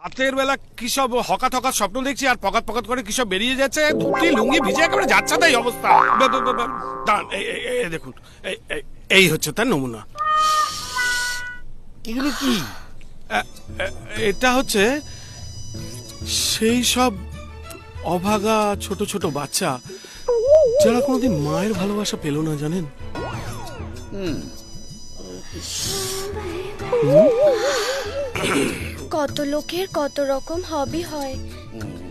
রাতের বেলা কি সব হকাত হকাত স্বপ্ন দেখছি আর পকাত পকাত করে কি সব বেরিয়ে যাচ্ছে, ধুতি লুঙ্গি ভিজে একেবারে যাচ্ছে তাই অবস্থা। দাঁড়ান, দেখুন, এই হচ্ছে তার নমুনা। এগুলো কি? এটা হচ্ছে সেই সব অভাগা ছোট ছোট বাচ্চা যারা কোনোদিন মায়ের ভালোবাসা পেল না, জানেন? কত লোকের কত রকম হবি হয়।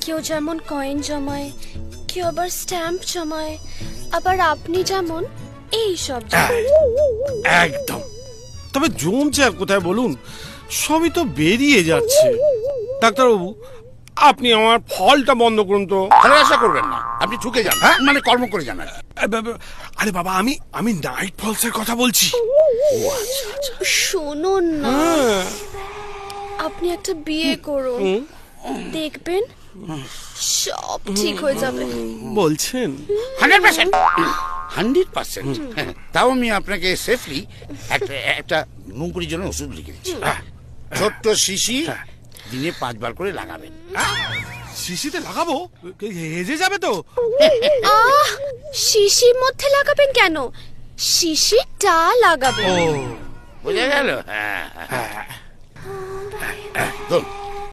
কেউ যেমন কয়েন জমায়, কেউ আবার স্ট্যাম্প জমায়, আবার আপনি যেমন এই সব। একদম। তবে জমছে আর কোথায় বলুন, সবই তো বেরিয়ে যাচ্ছে। ডাক্তারবাবু, আপনি আমার ফলটা বন্ধ করুন তো। আশা করবেন না, আপনি ঠুকে যান, মানে কর্ম করে যান। আরে বাবা, আমি নাইট ফলসের কথা বলছি। শুনুন না, আপনি একটা বিয়ে করুন, দেখবেন সব ঠিক হয়ে যাবে। বলছেন? 100%। তাও আমি আপনাকে সেফলি একটা নুঙ্কুরির জন্য ওষুধ লিখে দিচ্ছি। ছোট্ট শিশি, দিনে 5 বার করে লাগাবেন। শিশিতে লাগাবো? হেজে যাবে তো? শিশির মধ্যে লাগাবেন কেন, শিশিটা লাগাবেন। বোঝা গেল? হ্যাঁ।